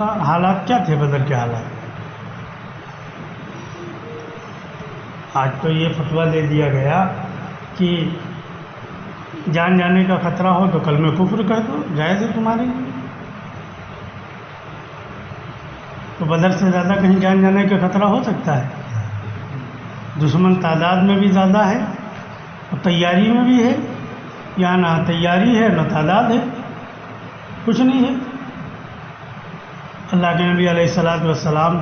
کا حالات کیا تھے، بدر کے حالات؟ آج تو یہ فتویٰ دے دیا گیا کہ جان جانے کا خطرہ ہو تو کلمہ کفر کہہ دو، جائز ہے تمہارے لیے۔ تو بدر سے زیادہ کہیں جان جانے کا خطرہ ہو سکتا ہے؟ دشمن تعداد میں بھی زیادہ ہے اور تیاری میں بھی ہے، یا نہ تیاری ہے نہ تعداد ہے، کچھ نہیں ہے۔ اللہ کے نبی علیہ الصلاۃ والسلام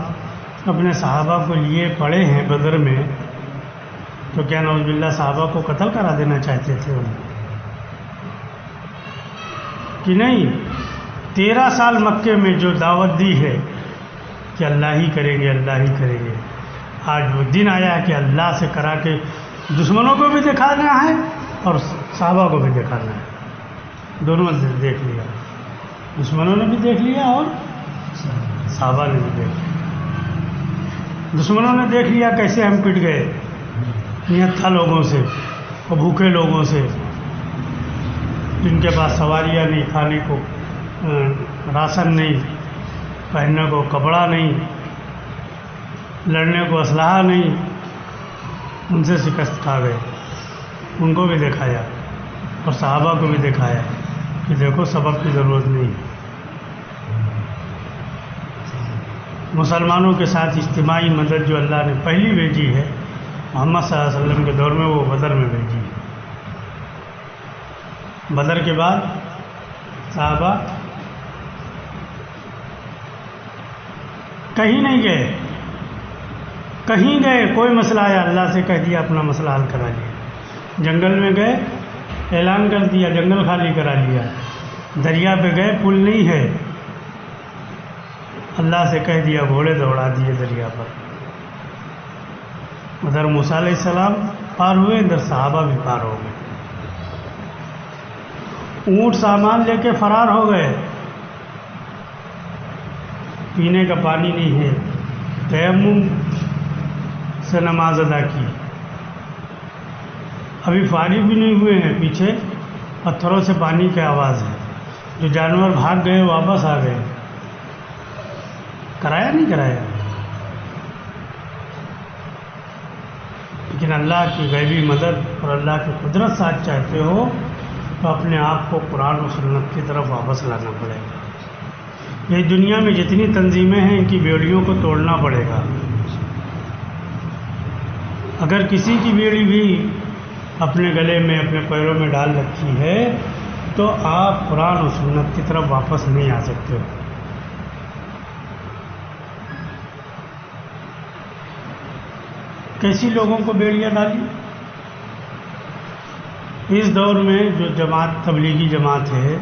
اپنے صحابہ کو لیے پڑے ہیں بدر میں، تو کیا نعوذ باللہ صحابہ کو قتل کرا دینا چاہتے تھے انہیں کہ نہیں؟ 13 سال مکے میں جو دعوت دی ہے کہ اللہ ہی کریں گے، اللہ ہی کریں گے، آج وہ دن آیا ہے کہ اللہ سے کرا کے دشمنوں کو بھی دکھانا ہے اور صحابہ کو بھی دکھانا ہے، دونوں نے دیکھ لیا، دشمنوں نے بھی دیکھ لیا اور صحابہ نے بھی دیکھ لیا۔ دشمنوں نے دیکھ لیا کیسے ہم پٹ گئے نہتھا لوگوں سے اور بھوکے لوگوں سے، جن کے پاس سواریاں نہیں، کھانے کو راشن نہیں، پہننے کو کپڑا نہیں، لڑنے کو اسلحہ نہیں، ان سے شکست کھا گئے۔ ان کو بھی دکھایا اور صحابہ کو بھی دکھایا کہ دیکھو سبب کی ضرورت نہیں ہے۔ مسلمانوں کے ساتھ اجتماعی مدد جو اللہ نے پہلی بھیجی ہے محمد صلی اللہ علیہ وسلم کے دور میں، وہ بدر میں بھیجی ہے۔ بدر کے بعد صحابہ کہیں نہیں گئے، کہیں گئے کوئی مسئلہ آیا اللہ سے کہہ دیا اپنا مسئلہ حل کرا لیا، جنگل میں گئے اعلان کر دیا جنگل خالی کرا لیا، دریا پہ گئے پل نہیں ہے، اللہ سے کہہ دیا گھوڑے دوڑا دیے دریا پر۔ ادھر موسیٰ علیہ السلام پار ہوئے، ادھر صحابہ بھی پار ہو گئے، اونٹ سامان لے کے فرار ہو گئے، پینے کا پانی نہیں ہے، تیمم سے نماز ادا کی، ابھی فارغ بھی نہیں ہوئے ہیں، پیچھے پتھروں سے پانی کی آواز ہے، جو جانور بھاگ گئے واپس آ گئے، کرایا نہیں کرایا؟ لیکن اللہ کی غیبی مدد اور اللہ کی قدرت ساتھ چاہتے ہو تو اپنے آپ کو قرآن و سنت کی طرف واپس لانا پڑے گا۔ یہ دنیا میں جتنی تنظیمیں ہیں ان کی بیڑیوں کو توڑنا پڑے گا۔ اگر کسی کی بیڑی بھی اپنے گلے میں اپنے پیروں میں ڈال رکھی ہے تو آپ قرآن و سنت کی طرف واپس نہیں آ سکتے ہو۔ کیسی لوگوں کو بیڑیاں ڈالی؟ اس دور میں جو جماعت تبلیغی جماعت ہے،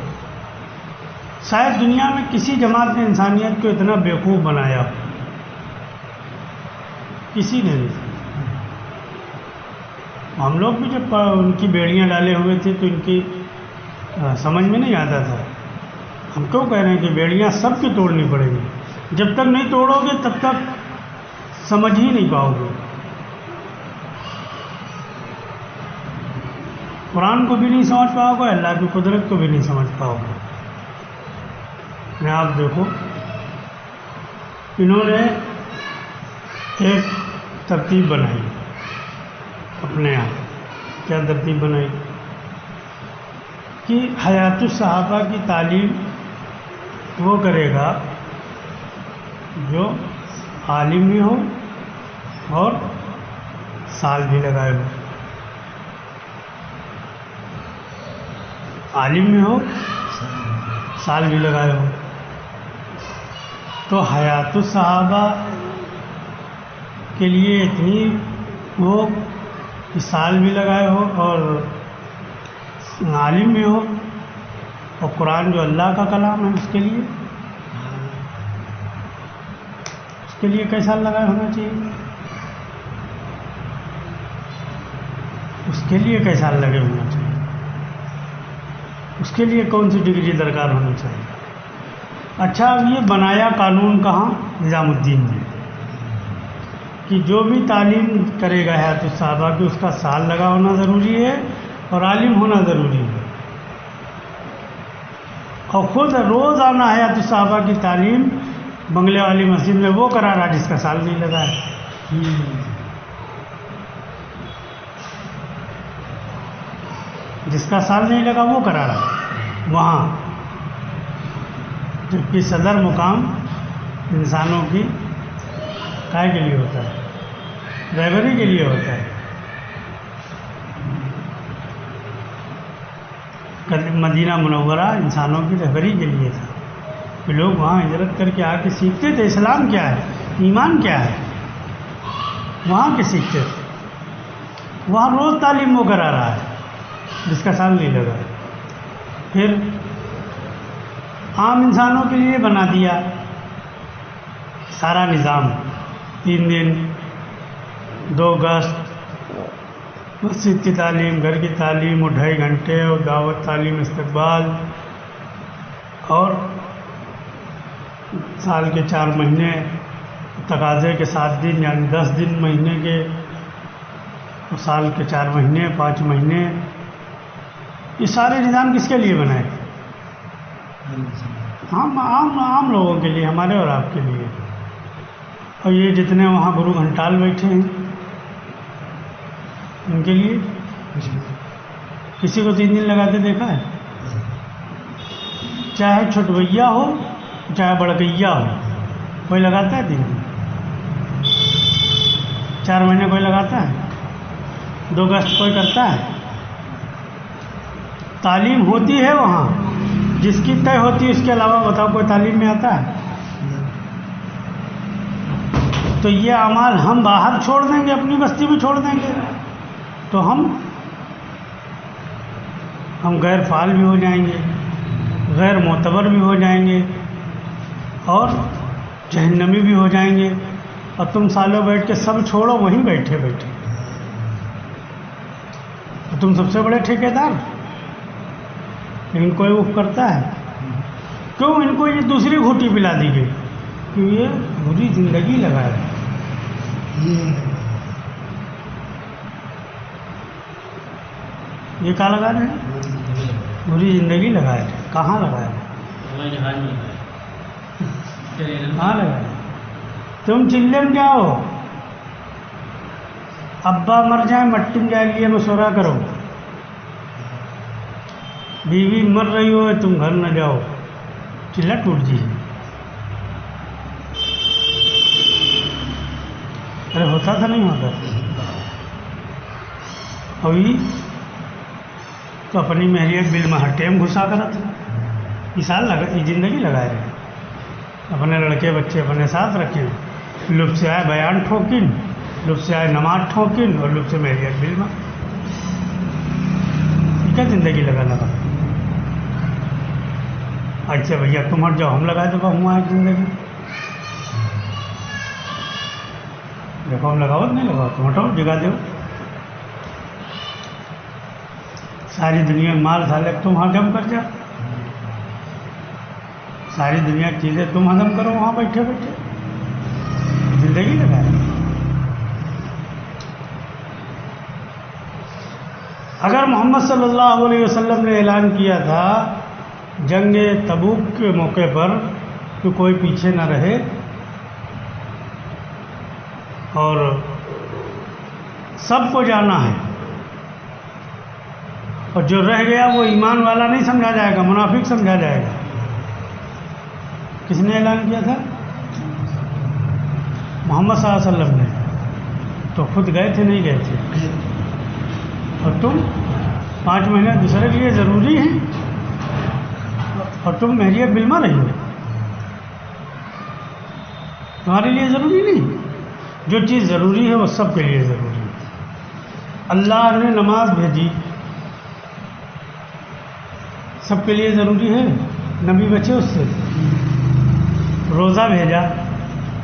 شاید دنیا میں کسی جماعت نے انسانیت کو اتنا بیوقوف بنایا ہو، کسی نے نہیں۔ ہم لوگ بھی جب ان کی بیڑیاں ڈالے ہوئے تھے تو ان کی سمجھ میں نہیں آتا تھا۔ ہم کیوں کہہ رہے ہیں کہ بیڑیاں سب کی توڑنی پڑے گی، جب تک نہیں توڑو گے تب تک سمجھ ہی نہیں پاؤ گے، قرآن کو بھی نہیں سمجھ پاؤ گے، اللہ کی قدرت کو بھی نہیں سمجھ پاؤ گے۔ میں آپ دیکھو، انہوں نے ایک ترتیب بنائی اپنے یہاں، کیا ترتیب بنائی کہ حیات الصحابہ کی تعلیم وہ کرے گا جو عالم بھی ہو اور سال بھی لگائے ہو، عالم میں ہو سال بھی لگائے ہو۔ تو حیات الصحابہ کے لیے اتنی وہ کہ سال بھی لگائے ہو اور عالم میں ہو، اور قرآن جو اللہ کا کلام ہے اس کے لیے کئی سال لگائے ہونا چاہیے؟ اس کے لیے کئی سال لگے ہونا چاہیے؟ اس کے لیے کون سی ڈگری درکار ہونی چاہیے؟ اچھا، اب یہ بنایا قانون کہاں؟ نظام الدین نے، کہ جو بھی تعلیم کرے گا حیات الصحابہ کی اس کا سال لگا ہونا ضروری ہے اور عالم ہونا ضروری ہے، اور خود روزانہ حیات الصحابہ کی تعلیم بنگلے والی مسجد میں وہ کرا رہا جس کا سال نہیں لگا ہے. جس کا سال نہیں لگا وہ کرا رہا وہاں، جبکہ صدر مقام انسانوں کی کائے کے لیے ہوتا ہے، رہبری کے لیے ہوتا ہے. مدینہ منورہ انسانوں کی رہبری کے لیے تھا کہ لوگ وہاں ہجرت کر کے آ کے سیکھتے تھے اسلام کیا ہے، ایمان کیا ہے، وہاں کے سیکھتے تھے. وہاں روز تعلیم وہ کرا رہا ہے جس کا سال نہیں لگا. پھر عام انسانوں کے لیے بنا دیا سارا نظام، 3 دن 2 اگست مسجد کی تعلیم، گھر کی تعلیم، اور 2.5 گھنٹے اور دعوت، تعلیم، استقبال، اور سال کے 4 مہینے، تقاضے کے 7 دن یعنی 10 دن مہینے کے، اور سال کے 4 مہینے 5 مہینے. یہ سارے نظام کس کے لیے بنائے؟ عام لوگوں کے لیے، ہمارے اور آپ کے لیے. اور یہ جتنے وہاں گرو گھنٹال بیٹھے ہیں ان کے لیے کسی کو 3 دن لگاتے دیکھا ہے؟ چاہے چھٹویا ہو چاہے بڑکیا ہو، کوئی لگاتا ہے 3 دن؟ 4 مہینے کوئی لگاتا ہے؟ 2 اگست کوئی کرتا ہے؟ تعلیم ہوتی ہے وہاں جس کی طے ہوتی ہے، اس کے علاوہ بتاؤ کوئی تعلیم میں آتا ہے؟ تو یہ اعمال ہم باہر چھوڑ دیں گے، اپنی بستی میں چھوڑ دیں گے تو ہم غیر فعال بھی ہو جائیں گے، غیر معتبر بھی ہو جائیں گے، اور جہنمی بھی ہو جائیں گے. اور تم سالوں بیٹھ کے سب چھوڑو وہیں بیٹھے بیٹھے، تو تم سب سے بڑے ٹھیکیدار. ان کو یہ کرتا ہے کیوں؟ ان کو یہ دوسری گھوٹی پلا دی گئی کہ یہ بری زندگی لگا ہے. یہ کہاں لگا رہے ہیں؟ بری زندگی لگائے. کہاں لگائے؟ کہاں لگائے؟ تم چلے میں جاؤ، ابا مر جائیں مٹی میں جائے لیے مشورہ کرو، بیوی مر رہی ہو تم گھر نہ جاؤ، چلہ ٹوٹ جی. ارے ہوتا تھا نہیں ہوتا؟ ابھی تو اپنی مہریت بل میں ہر ٹائم گھسا کرا تھا. یہ زندگی لگائے رہے، اپنے لڑکے بچے اپنے ساتھ رکھیں، لطف سے آئے بیان ٹھوکن، لطف سے آئے نماز ٹھوکن، اور لطف سے مہریت بل میں. کیا زندگی لگا. اچھا بھیا تم ہٹ جاؤ، ہم لگا دو گا ہوں ایک زندگی. دیکھو ہم لگاؤ نہیں لگاؤ، تم ہٹاؤ جگا دو. ساری دنیا مال سالک تم ہضم کر جاؤ، ساری دنیا کی چیزیں تم ہضم کرو وہاں بیٹھے بیٹھے. زندگی لگائے. اگر محمد صلی اللہ علیہ وسلم نے اعلان کیا تھا جنگ تبوک کے موقع پر کہ کوئی پیچھے نہ رہے، اور سب کو جانا ہے، اور جو رہ گیا وہ ایمان والا نہیں سمجھا جائے گا، منافق سمجھا جائے گا. کس نے اعلان کیا تھا؟ محمد صلی اللہ علیہ وسلم نے. تو خود گئے تھے نہیں گئے تھے؟ اور تم 5 مہینے دوسرے کے لیے ضروری ہیں، اور تم مہریت بلما رہی ہو، تمہارے لیے ضروری نہیں. جو چیز ضروری ہے وہ سب کے لیے ضروری ہے. اللہ نے نماز بھیجی سب کے لیے ضروری ہے، نبی بچے اس سے. روزہ بھیجا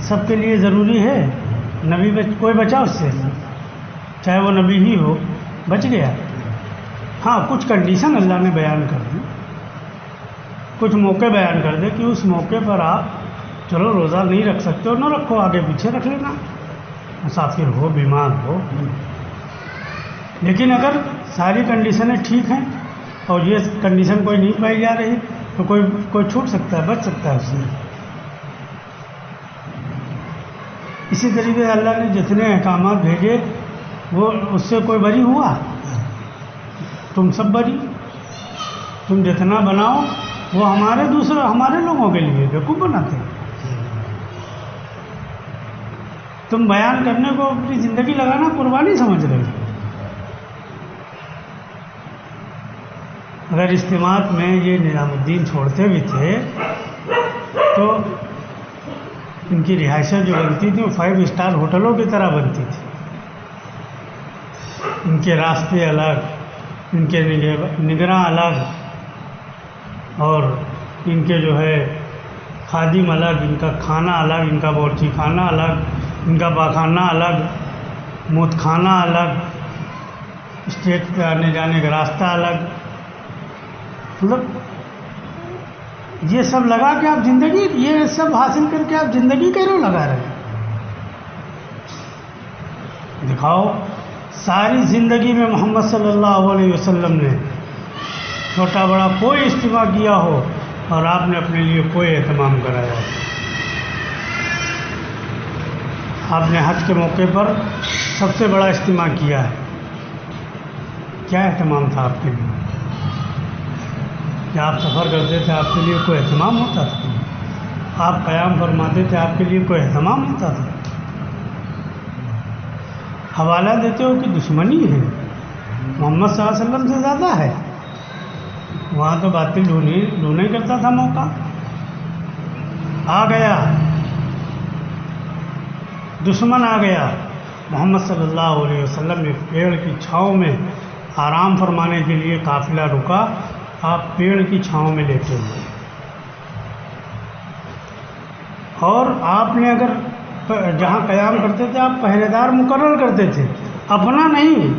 سب کے لیے ضروری ہے، نبی کوئی بچا اس سے، چاہے وہ نبی ہی ہو بچ گیا. ہاں کچھ کنڈیشن اللہ نے بیان کر دی، کچھ موقع بیان کر دے کہ اس موقع پر آپ چلو روزہ نہیں رکھ سکتے ہو نہ رکھو، آگے پیچھے رکھ لینا، مسافر ہو بیمار ہو. لیکن اگر ساری کنڈیشنیں ٹھیک ہیں اور یہ کنڈیشن کوئی نہیں پائی جا رہی تو کوئی چھوٹ سکتا ہے، بچ سکتا ہے اس سے. اسی طریقے سے اللہ نے جتنے احکامات بھیجے وہ اس سے کوئی بری ہوا؟ تم سب بری. تم جتنا بناؤ وہ ہمارے لوگوں کے لیے بیوقوف بناتے ہیں. تم بیان کرنے کو اپنی زندگی لگانا قربانی سمجھ رہے ہو. اگر اجتماعات میں یہ نظام الدین چھوڑتے بھی تھے تو ان کی رہائشیں جو بنتی تھیں وہ 5 اسٹار ہوٹلوں کی طرح بنتی تھی. ان کے راستے الگ، ان کے نگراں الگ، اور ان کے جو ہے خادم الگ، ان کا کھانا الگ، ان کا باورچی خانہ الگ، ان کا پاخانہ الگ، موت خانہ الگ، اسٹیج پہ آنے جانے کا راستہ الگ. مطلب یہ سب لگا کے آپ زندگی، یہ سب حاصل کر کے آپ زندگی کیوں لگا رہے ہیں؟ دکھاؤ ساری زندگی میں محمد صلی اللہ علیہ وسلم نے چھوٹا بڑا کوئی اجتماع کیا ہو اور آپ نے اپنے لیے کوئی اہتمام کرایا ہو. آپ نے حج کے موقع پر سب سے بڑا اجتماع کیا ہے. کیا اہتمام تھا آپ کے لیے؟ کیا آپ سفر کرتے تھے آپ کے لیے کوئی اہتمام ہوتا تھا؟ آپ قیام فرماتے تھے آپ کے لیے کوئی اہتمام ہوتا تھا؟ حوالہ دیتے ہو کہ دشمنی ہے محمد صلی اللہ علیہ وسلم سے زیادہ ہے. وہاں تو باطل ڈھونڈے کرتا تھا موقع. آ گیا دشمن، آ گیا. محمد صلی اللہ علیہ وسلم نے پیڑ کی چھاؤں میں آرام فرمانے کے لیے قافلہ رکا، آپ پیڑ کی چھاؤں میں لیٹے ہوئے. اور آپ نے اگر جہاں قیام کرتے تھے آپ پہرے دار مقرر کرتے تھے، اپنا نہیں،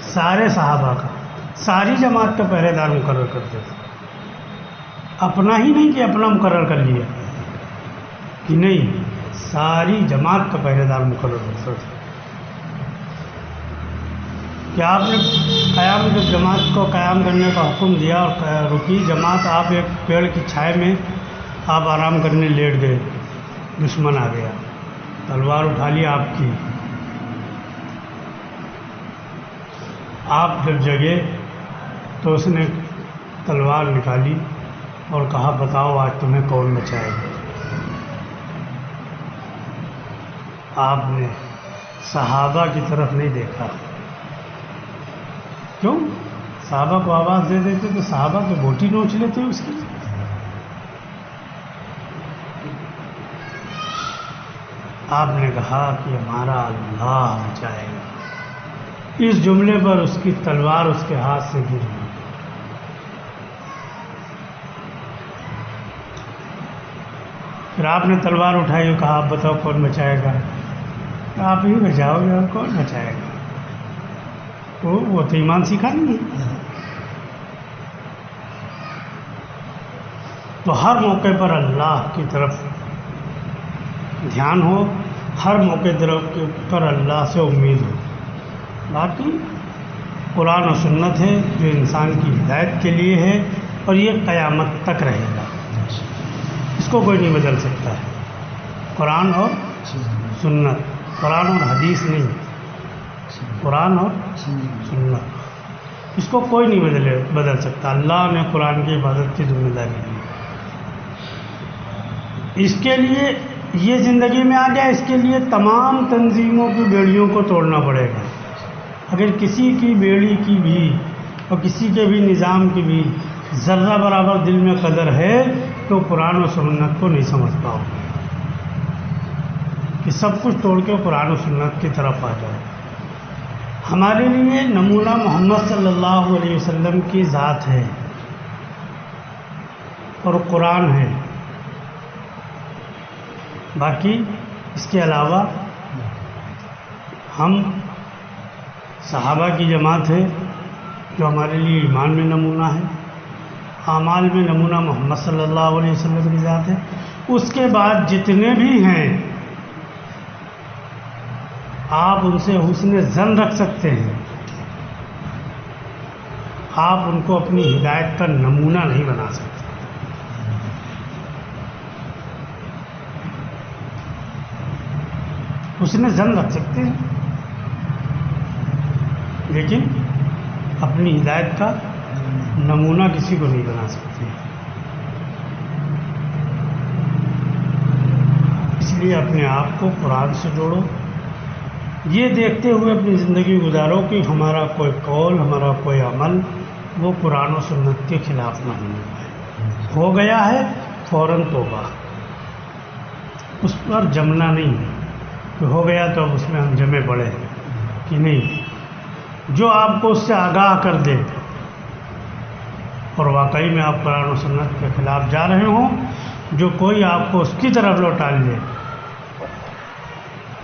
سارے صحابہ کا، ساری جماعت کا پہرے دار مقرر کرتے تھے. اپنا ہی نہیں کہ اپنا مقرر کر لیا کہ نہیں، ساری جماعت کا پہرے دار مقرر کرتے تھے. کہ آپ نے قیام جب جماعت کو قیام کرنے کا حکم دیا اور رکی جماعت، آپ ایک پیڑ کی چھائے میں آپ آرام کرنے لیٹ گئے. دشمن آ گیا، تلوار اٹھا لی آپ کی. آپ جب جگے تو اس نے تلوار نکالی اور کہا بتاؤ آج تمہیں کون بچائے گا؟ آپ نے صحابہ کی طرف نہیں دیکھا. کیوں؟ صحابہ کو آواز دے دیتے تو صحابہ تو بوٹی نوچ لیتے اس کی. آپ نے کہا کہ ہمارا اللہ بچائے گا. اس جملے پر اس کی تلوار اس کے ہاتھ سے گر گئی. پھر آپ نے تلوار اٹھائی اور کہا آپ بتاؤ کون بچائے گا؟ آپ ہی بچاؤ گے اور کون بچائے گا؟ وہ تو ایمان سیکھا نہیں ہے. تو ہر موقع پر اللہ کی طرف دھیان ہو، ہر موقع پر اللہ سے امید ہو. باقی قرآن و سنت ہے جو انسان کی ہدایت کے لیے ہے اور یہ قیامت تک رہے گا. اس کو کوئی نہیں بدل سکتا ہے. قرآن اور سنت، قرآن اور حدیث نہیں، قرآن اور سنت، اس کو کوئی نہیں بدل سکتا. اللہ نے قرآن کی حفاظت کی ذمہ داری دی. اس کے لیے یہ زندگی میں آ گیا، اس کے لیے تمام تنظیموں کی بیڑیوں کو توڑنا پڑے گا. اگر کسی کی بیڑی کی بھی اور کسی کے بھی نظام کی بھی ذرہ برابر دل میں قدر ہے تو قرآن و سنت کو نہیں سمجھ پاؤ کہ سب کچھ توڑ کے قرآن و سنت کی طرف آ جائے. ہمارے لیے نمونہ محمد صلی اللہ علیہ وسلم کی ذات ہے اور قرآن ہے. باقی اس کے علاوہ ہم صحابہ کی جماعت ہے جو ہمارے لیے ایمان میں نمونہ ہے، اعمال میں نمونہ محمد صلی اللہ علیہ وسلم کی ذات ہے. اس کے بعد جتنے بھی ہیں آپ ان سے حسن ظن رکھ سکتے ہیں، آپ ان کو اپنی ہدایت کا نمونہ نہیں بنا سکتے. اس نے زن رکھ سکتے ہیں، لیکن اپنی ہدایت کا نمونہ کسی کو نہیں بنا سکتے. اس لیے اپنے آپ کو قرآن سے جوڑو، یہ دیکھتے ہوئے اپنی زندگی گزارو کہ ہمارا کوئی قول، ہمارا کوئی عمل وہ قرآن و سنت کے خلاف نہ ہونے پائے. ہو گیا ہے فوراً توبہ، اس پر جمنا نہیں کہ ہو گیا تو اب اس میں ہم جمے پڑے کہ نہیں. جو آپ کو اس سے آگاہ کر دے اور واقعی میں آپ قرآن و سنت کے خلاف جا رہے ہوں، جو کوئی آپ کو اس کی طرف لوٹا لے،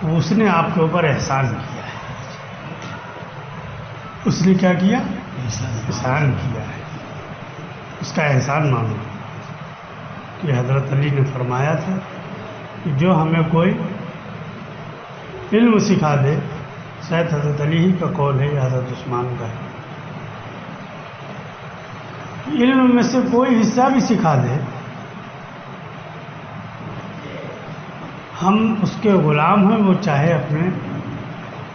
اس نے آپ کے اوپر احسان کیا ہے. اس نے کیا کیا؟ احسان کیا ہے. اس کا احسان مانو کہ حضرت علی نے فرمایا تھا کہ جو ہمیں کوئی علم سکھا دے، شاید حضرت علی ہی کا قول ہے یا حضرت عثمان کا ہے، علم میں سے کوئی حصہ بھی سکھا دے، ہم اس کے غلام ہیں، وہ چاہے اپنے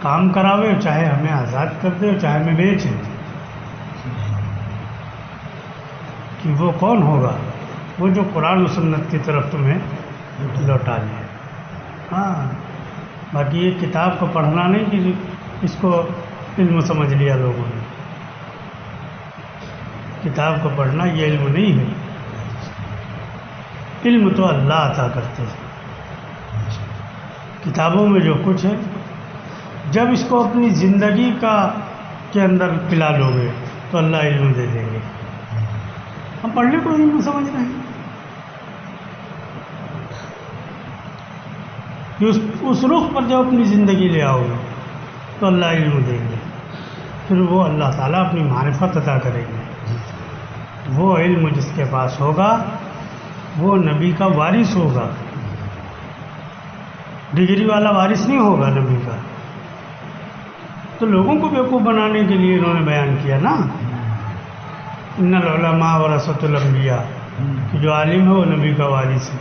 کام کراوے، چاہے ہمیں آزاد کر دے، چاہے ہمیں بیچے. کہ وہ کون ہوگا؟ وہ جو قرآن و سنت کی طرف تمہیں لوٹا لے. ہاں، باقی یہ کتاب کو پڑھنا نہیں کہ اس کو علم سمجھ لیا لوگوں نے. کتاب کو پڑھنا یہ علم نہیں ہے. علم تو اللہ عطا کرتے ہیں. کتابوں میں جو کچھ ہے، جب اس کو اپنی زندگی کے اندر پلا لو گے تو اللہ علم دے دیں گے. ہم پڑھنے کو علم سمجھ رہے ہیں کہ اس رخ پر جب اپنی زندگی لے آؤ گے تو اللہ علم دیں گے. پھر وہ اللہ تعالیٰ اپنی معرفت عطا کریں گے. وہ علم جس کے پاس ہوگا وہ نبی کا وارث ہوگا. ڈگری والا وارث نہیں ہوگا نبی کا. تو لوگوں کو بیوقوف بنانے کے لیے انہوں نے بیان کیا نا، ان العلماء ورثۃ الانبیاء، کہ جو عالم ہے وہ نبی کا وارث ہے.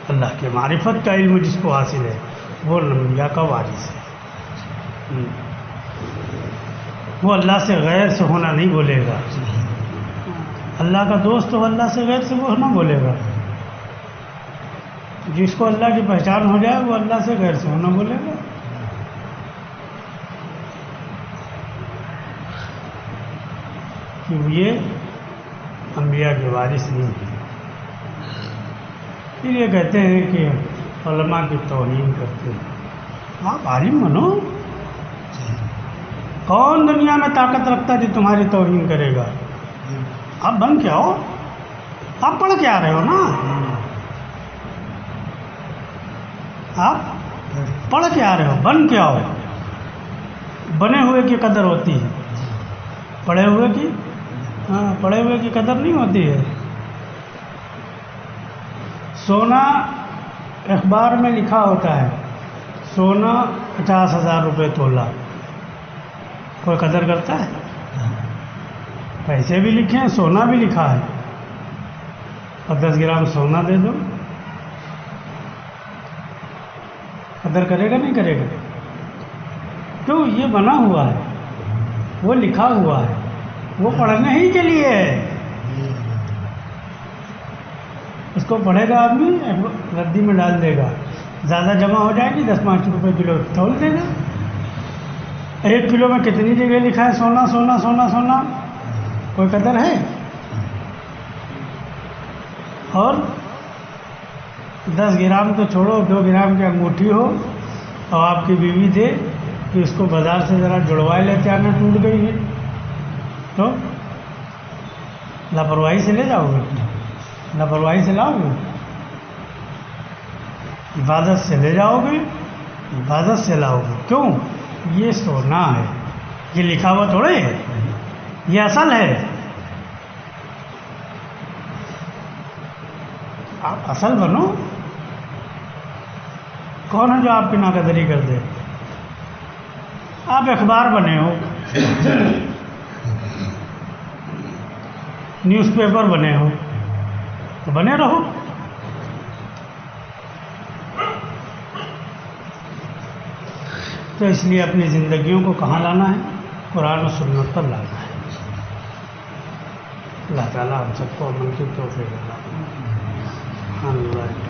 اللہ کے معرفت کا علم جس کو حاصل ہے وہ انبیاء کا وارث ہے. وہ اللہ سے غیر سے ہونا نہیں بولے گا. اللہ کا دوست ہو، اللہ سے غیر سے وہ نہ بولے گا. جس کو اللہ کی پہچان ہو جائے وہ اللہ سے غیر سے ہونا بولے گا. کہ یہ انبیاء کے وارث نہیں ہیں. پھر یہ کہتے ہیں کہ علماء کی توہین کرتے ہیں. آپ عالم بنو. کون دنیا میں طاقت رکھتا ہے جو تمہاری توہین کرے گا؟ آپ بن کے آؤ. آپ پڑھ کے آ رہے ہو نا، آپ پڑھ کے آ رہے ہو، بن کے آؤ. بنے ہوئے کی قدر ہوتی ہے، پڑھے ہوئے کی پڑھے ہوئے کی قدر نہیں ہوتی ہے. سونا اخبار میں لکھا ہوتا ہے سونا 50,000 روپے تولہ، کوئی قدر کرتا ہے؟ پیسے بھی لکھے ہیں، سونا بھی لکھا ہے، اور 10 گرام سونا دے دو، قدر کرے گا نہیں کرے گا؟ کیوں؟ یہ بنا ہوا ہے، وہ لکھا ہوا ہے، وہ پڑھنے ہی کے لیے ہے. اس کو پڑھے گا آدمی، ردی میں ڈال دے گا، زیادہ جمع ہو جائے گی، 10-5 روپے کلو تول دے گا. 1 کلو میں کتنی جگہ لکھا ہے سونا سونا سونا سونا؟ کوئی قدر ہے؟ اور 10 گرام تو چھوڑو، 2 گرام کی انگوٹھی ہو اور آپ کی بیوی دے کہ اس کو بازار سے ذرا جڑوائے لیتے آنا، ٹوٹ گئی ہے، تو لاپرواہی سے لے جاؤ گے؟ لاپرواہی سے لاؤ گے؟ حفاظت سے لے جاؤ گے، حفاظت سے لاؤ گے. کیوں؟ یہ سونا ہے، یہ لکھا ہوا تھوڑے ہے، یہ اصل ہے. آپ اصل بنو. کون ہے جو آپ کی ناقدری کر دے؟ آپ اخبار بنے ہو، نیوز پیپر بنے ہو تو بنے رہو. تو اس لیے اپنی زندگیوں کو کہاں لانا ہے؟ قرآن و سنت پر لانا ہے۔ اللہ تعالیٰ ہم سب کو عمل کی توفیق عطا فرمائے۔ اللہ